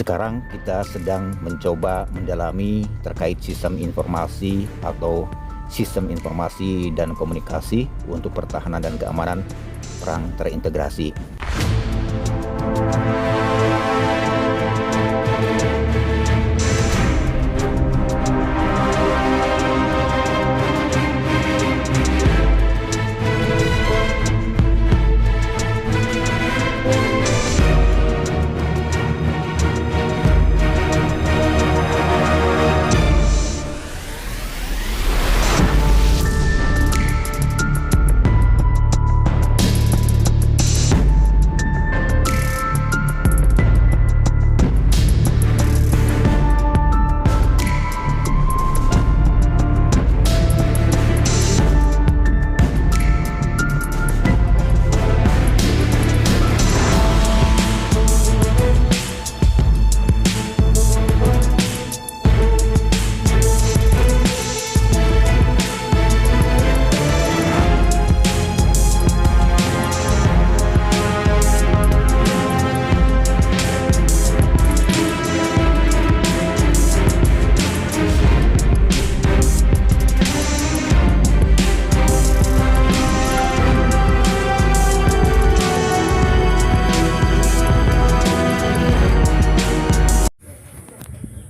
Sekarang kita sedang mencoba mendalami terkait sistem informasi atau sistem informasi dan komunikasi untuk pertahanan dan keamanan perang terintegrasi.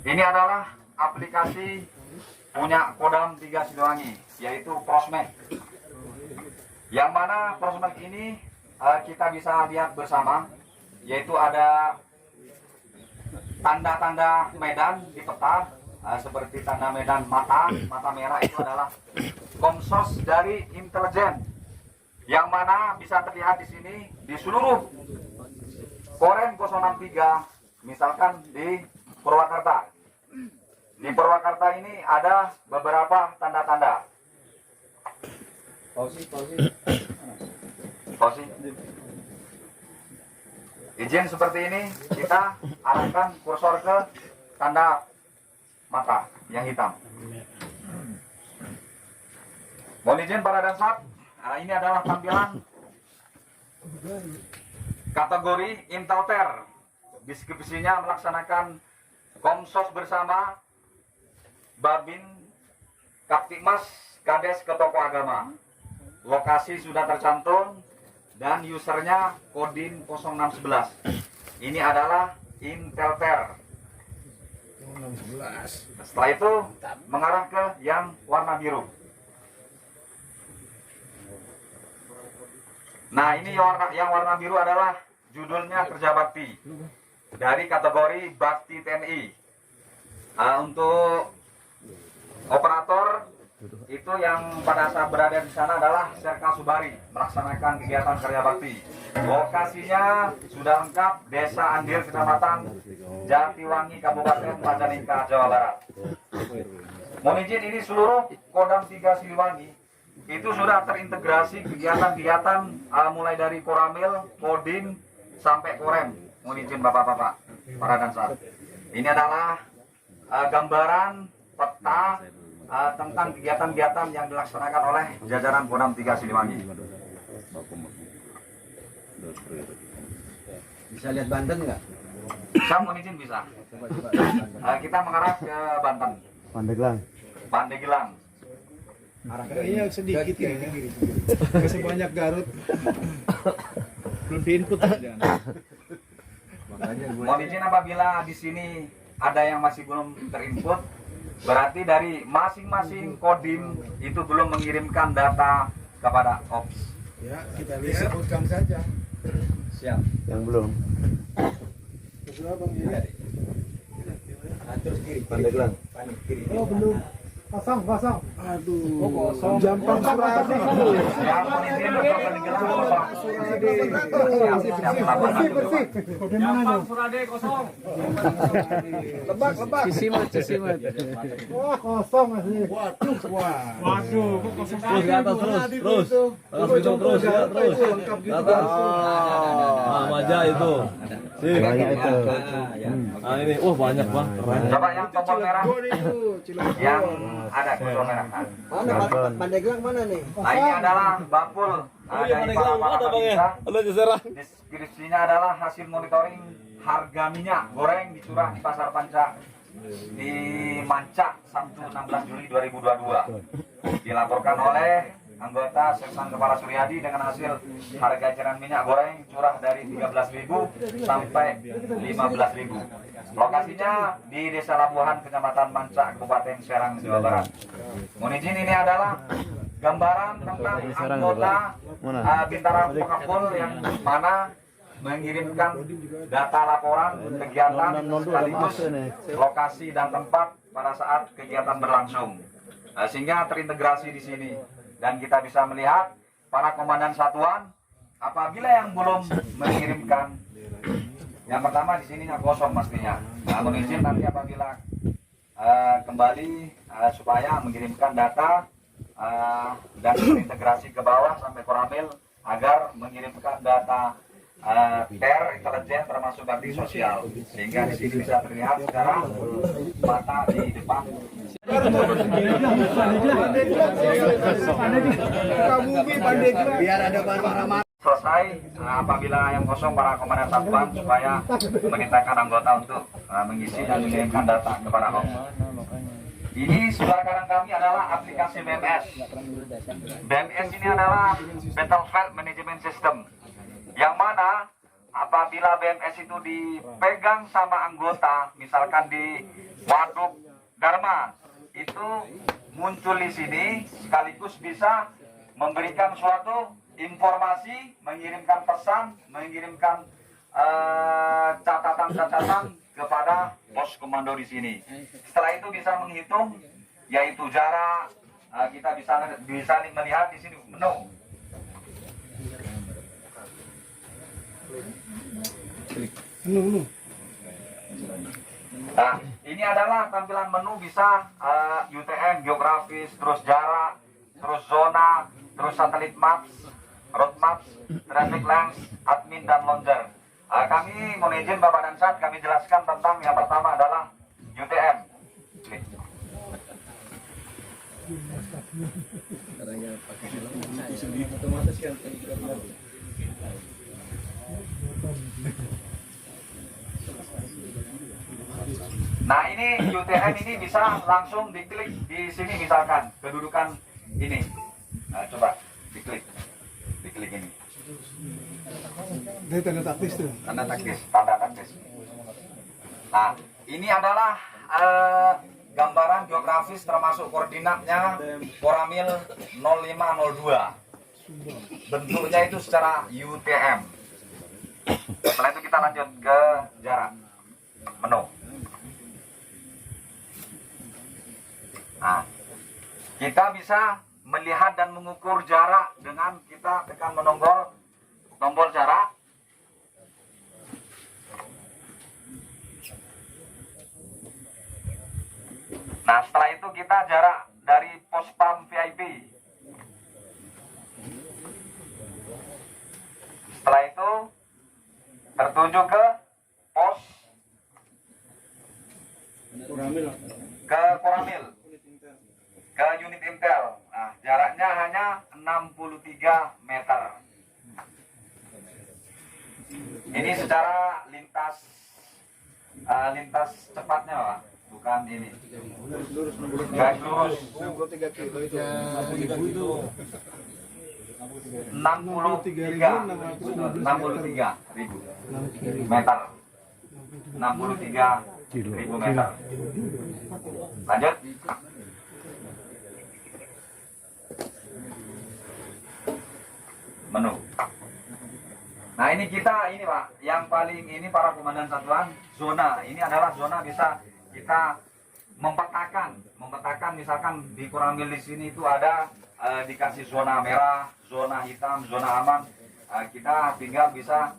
Ini adalah aplikasi punya Kodam 3 Siliwangi, yaitu Prosmed. Yang mana Prosmed ini kita bisa lihat bersama, yaitu ada tanda-tanda medan di peta, seperti tanda medan mata merah itu adalah komsos dari intelijen, yang mana bisa terlihat di sini di seluruh Korem 063, misalkan di Purwakarta. Di Purwakarta ini ada beberapa tanda-tanda. Pausi. Izin seperti ini, kita arahkan kursor ke tanda mata yang hitam. Mohon izin para dansat, ini adalah tampilan kategori Intelter. Deskripsinya melaksanakan Komsos bersama Babin Kaptikmas Kades ke toko agama. Lokasi sudah tercantum dan usernya Kodim 0611. Ini adalah Intelter. Setelah itu mengarah ke yang warna biru. Nah, ini yang warna biru adalah judulnya Kerja Bakti dari kategori Bakti TNI. Untuk operator itu yang pada saat berada di sana adalah Serka Subari melaksanakan kegiatan kerja bakti. Lokasinya sudah lengkap, Desa Andir, Kecamatan Jatiwangi, Kabupaten Majalengka, Jawa Barat. Mohon izin, ini seluruh Kodam 3 Siliwangi itu sudah terintegrasi kegiatan-kegiatan mulai dari Koramil, Kodim sampai Korem. Mohon izin Bapak-bapak, para dansat. Ini adalah gambaran peta tentang kegiatan-kegiatan yang dilaksanakan oleh jajaran Kodam 3 Siliwangi. Bisa lihat Banten nggak? Bisa, mohon izin bisa. Kita mengarah ke Banten. Pandeglang. Kayaknya sedikit ya ini. Gak sebanyak Garut. Belum diinput aja. Mohon izin apabila di sini ada yang masih belum terinput, berarti dari masing-masing kodim itu belum mengirimkan data kepada OPS. Ya, kita lihat. Sebutkan saja. Siap. Yang belum. Terus kiri. Pandeglang. Kiri. Oh, belum. Kosong. Aduh. Oh, kosong. Jampang Suradi. Ya, mohon izin untuk Pandeglang kosong. Bersih. Jampang Surade kosong. Lebak. Cisimat. Wah, kosong masih. Waduh, kok kosong. Terus ke atas terus. Terus. Lengkap gitu. Maja itu. Banyak itu. Nah ini, banyak bang. Keren. Coba yang tombol merah, yang ada tombol merah. Mana Pandeglang mana nih? Nah, ini adalah Bapul Iya, dari mana para kamu ada bang ya? pemirsa. Ada jajaran. Deskripsinya adalah hasil monitoring harga minyak goreng di curah di Pasar Panca di Manca Sabtu 16 Juli 2022. Dilaporkan oleh anggota Seksang Kepala Suryadi dengan hasil harga eceran minyak goreng curah dari 13.000 sampai 15.000. Lokasinya di Desa Labuhan, Kecamatan Manca, Kabupaten Serang, Jawa Barat. Mohon izin, ini adalah gambaran tentang anggota Bintara Pekapol yang mana mengirimkan data laporan kegiatan sekaligus lokasi dan tempat pada saat kegiatan berlangsung, sehingga terintegrasi di sini dan kita bisa melihat para komandan satuan apabila yang belum mengirimkan, yang pertama di sininya kosong pastinya. Mohon izin nanti apabila kembali supaya mengirimkan data dan terintegrasi ke bawah sampai Koramil agar mengirimkan data intelijen termasuk bakti sosial, sehingga di sini bisa terlihat secara mata di depan. Biar ada barang-barang. Selesai apabila yang kosong para komandan satuan supaya memerintahkan anggota untuk mengisi dan mengirimkan data kepada HOM. Ini saudara kanan kami adalah aplikasi BMS. BMS ini adalah Battlefield Management System, yang mana apabila BMS itu dipegang sama anggota, misalkan di Waduk Dharma, itu muncul di sini sekaligus bisa memberikan suatu informasi, mengirimkan pesan, mengirimkan catatan-catatan kepada pos komando di sini. Setelah itu bisa menghitung, yaitu jarak. Kita bisa melihat di sini menu. Nah, ini adalah tampilan menu, bisa UTM, geografis, terus jarak, terus zona, terus satelit maps, road maps, traffic length, admin dan launcher. Kami mohon izin Bapak dan Sat, kami jelaskan tentang yang pertama adalah UTM. Nah, ini UTM ini bisa langsung diklik di sini, misalkan kedudukan ini. Nah, coba diklik ini. Ini tanda taktis tuh. Tanda taktis. Nah, ini adalah gambaran geografis termasuk koordinatnya Koramil 0502. Bentuknya itu secara UTM. Setelah itu kita lanjut ke jarak menu. Nah, kita bisa melihat dan mengukur jarak dengan kita tekan tombol jarak. Nah, setelah itu kita jarak dari pos pam VIP. Setelah itu tertuju ke pos Koramil, ke unit intel. Nah, jaraknya hanya 63 meter. Ini secara lintas cepatnya, Pak. Bukan ini. Garis lurus. 63.000 meter. 63.000 meter. Lanjut. Menu. Nah, ini Pak, yang paling ini para komandan satuan, zona. Ini adalah zona, bisa kita memetakan misalkan di Koramil di sini itu ada dikasih zona merah, zona hitam, zona aman. Kita tinggal bisa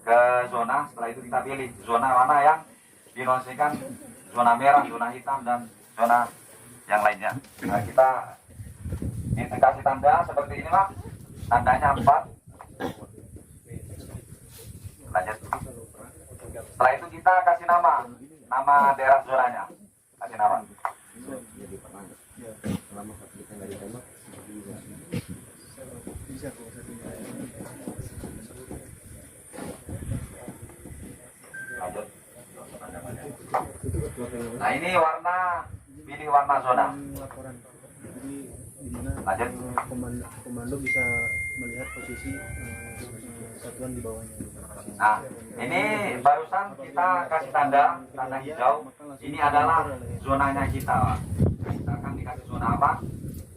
ke zona, setelah itu kita pilih zona mana yang dinosikan, zona merah, zona hitam, dan zona yang lainnya. Nah, kita dikasih tanda seperti ini, Pak. Tandanya 4. Lanjut. Setelah itu kita kasih nama daerah zonanya. Kasih nama. bisa kok satunya. Lanjut. Nah ini warna, pilih warna zona. Laporan. Jadi di mana Lanjut. komando bisa melihat posisi satuan di bawahnya. Nah ini barusan kita kasih tanda hijau. Ini adalah zonanya kita, Pak. Kita akan dikasih zona aman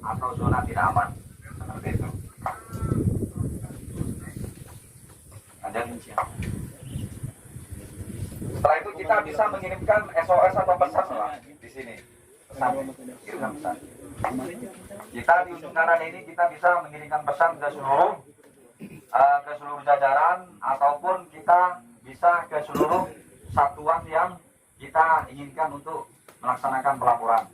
atau zona tidak aman, seperti itu. Lanjut. Setelah itu kita bisa mengirimkan SOS atau pesan, Pak, di sini. Pesan, kirimkan pesan. Kita di ujung kanan ini kita bisa mengirimkan pesan ke seluruh jajaran, ataupun kita bisa ke seluruh satuan yang kita inginkan untuk melaksanakan pelaporan.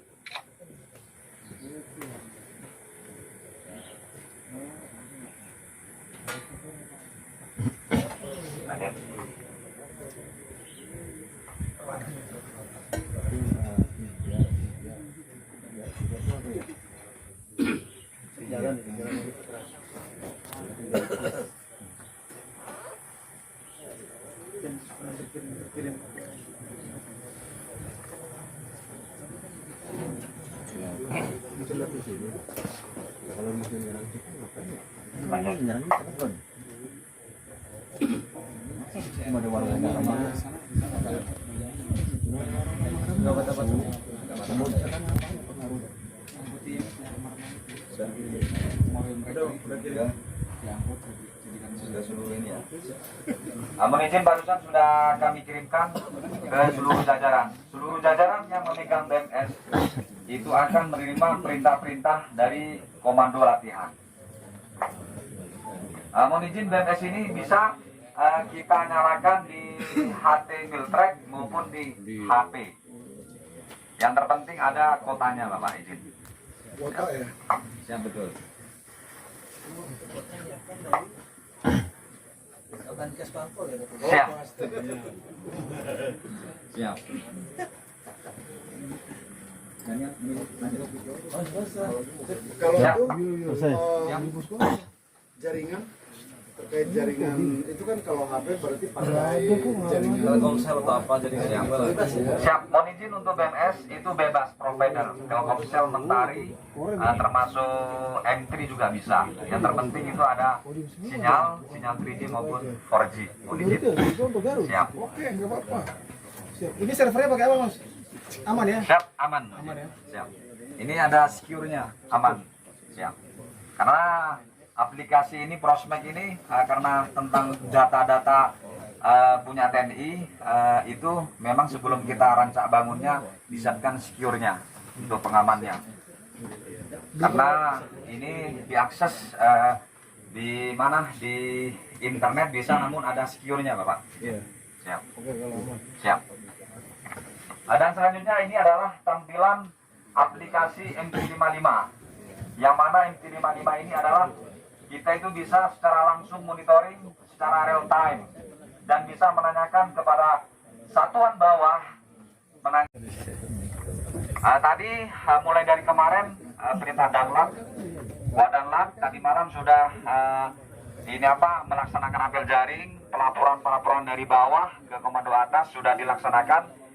Jalan. Namun izin barusan sudah kami kirimkan ke seluruh jajaran. Seluruh jajaran yang memegang BMS itu akan menerima perintah-perintah dari komando latihan. Namun izin BMS ini bisa kita nyalakan di HT Miltrack maupun di HP. Yang terpenting ada kotanya, Bapak izin. Kota ya. Siap betul. Siap. Siap. Kalau Siap. itu jaringan terkait jaringan itu kan kalau HP berarti pakai jaringan Telkomsel atau apa jadi siapa lah. Siap. Mohon izin untuk BMS itu bebas provider. Telkomsel, Mentari, termasuk M3 juga bisa. Yang terpenting itu ada sinyal 3G maupun 4G. Mohon izin. itu untuk Garut. Siap. Oke, nggak apa-apa. Siap. Ini servernya pakai apa, Mas? Aman ya? Siap, aman. Ya? Siap. Ini ada secure-nya, aman. Siap. Karena aplikasi ini, Prospek ini, karena tentang data-data punya TNI, itu memang sebelum kita rancak bangunnya, disiapkan secure-nya untuk pengamannya. Karena ini diakses di mana, di internet bisa, namun ada secure-nya, Bapak. Iya. Siap. Oke, kalau aman. Siap. Dan selanjutnya ini adalah tampilan aplikasi MT55. Yang mana MT55 ini adalah kita itu bisa secara langsung monitoring secara real time dan bisa menanyakan kepada satuan bawah tadi mulai dari kemarin perintah Danlat, Wadanlat tadi malam sudah melaksanakan apel jaring, pelaporan dari bawah ke komando atas sudah dilaksanakan.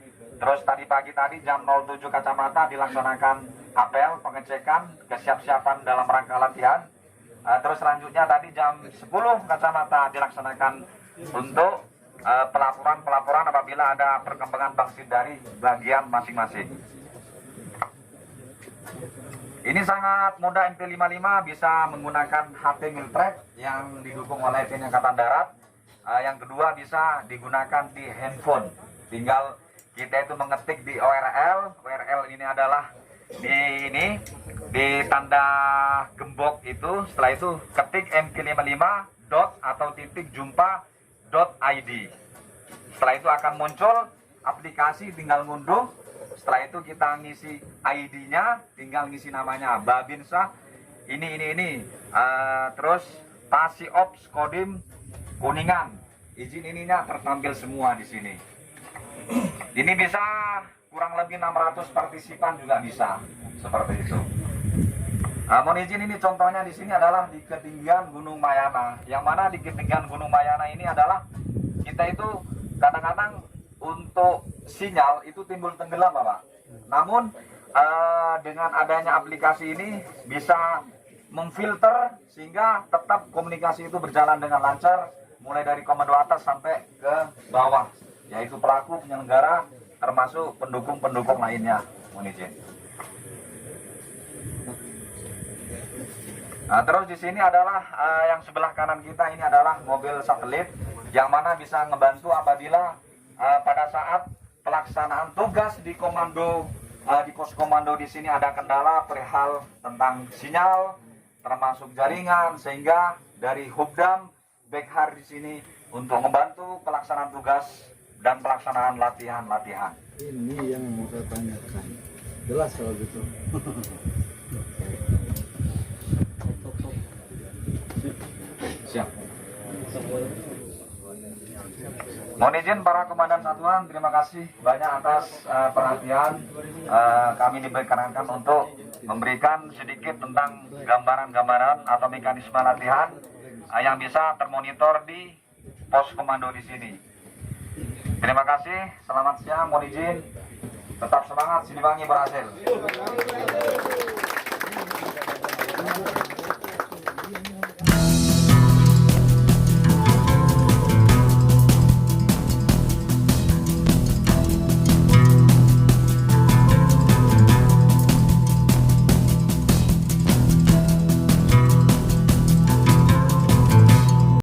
Terus tadi pagi jam 07 Kacamata dilaksanakan apel pengecekan kesiapsiapan dalam rangka latihan. Terus selanjutnya tadi jam 10 Kacamata dilaksanakan untuk pelaporan apabila ada perkembangan bakteri dari bagian masing-masing. Ini sangat mudah, MP55 bisa menggunakan HP Miltrack yang didukung oleh TNI Angkatan Darat. Yang kedua bisa digunakan di handphone. Tinggal kita itu mengetik di URL ini adalah di tanda gembok itu. Setelah itu ketik mk55 atau .jumpa.id. Setelah itu akan muncul aplikasi, tinggal ngunduh. Setelah itu kita ngisi ID-nya, tinggal ngisi namanya Babinsa ini. Terus Pasi Ops Kodim Kuningan. Izin ininya tertampil semua di sini. Ini bisa kurang lebih 600 partisipan juga bisa seperti itu. Mohon izin, ini contohnya di sini adalah di ketinggian Gunung Mayana. Yang mana di ketinggian Gunung Mayana ini adalah kita itu kadang-kadang untuk sinyal itu timbul tenggelam, Bapak. Namun dengan adanya aplikasi ini bisa memfilter sehingga tetap komunikasi itu berjalan dengan lancar, mulai dari komando atas sampai ke bawah, yaitu pelaku, penyelenggara, termasuk pendukung-pendukung lainnya. Mohon izin. Nah, terus di sini adalah yang sebelah kanan kita ini adalah mobil satelit yang mana bisa membantu apabila pada saat pelaksanaan tugas di komando di pos komando di sini ada kendala perihal tentang sinyal termasuk jaringan, sehingga dari Hubdam Bekhar di sini untuk membantu pelaksanaan tugas dan pelaksanaan latihan-latihan. Ini yang mau saya tanyakan. Jelas kalau gitu. Siap. Mohon izin para komandan satuan, terima kasih banyak atas perhatian. Kami diperkenankan untuk memberikan sedikit tentang gambaran-gambaran atau mekanisme latihan yang bisa termonitor di pos komando di sini. Terima kasih, selamat siang, mohon izin. Tetap semangat, Siliwangi berhasil.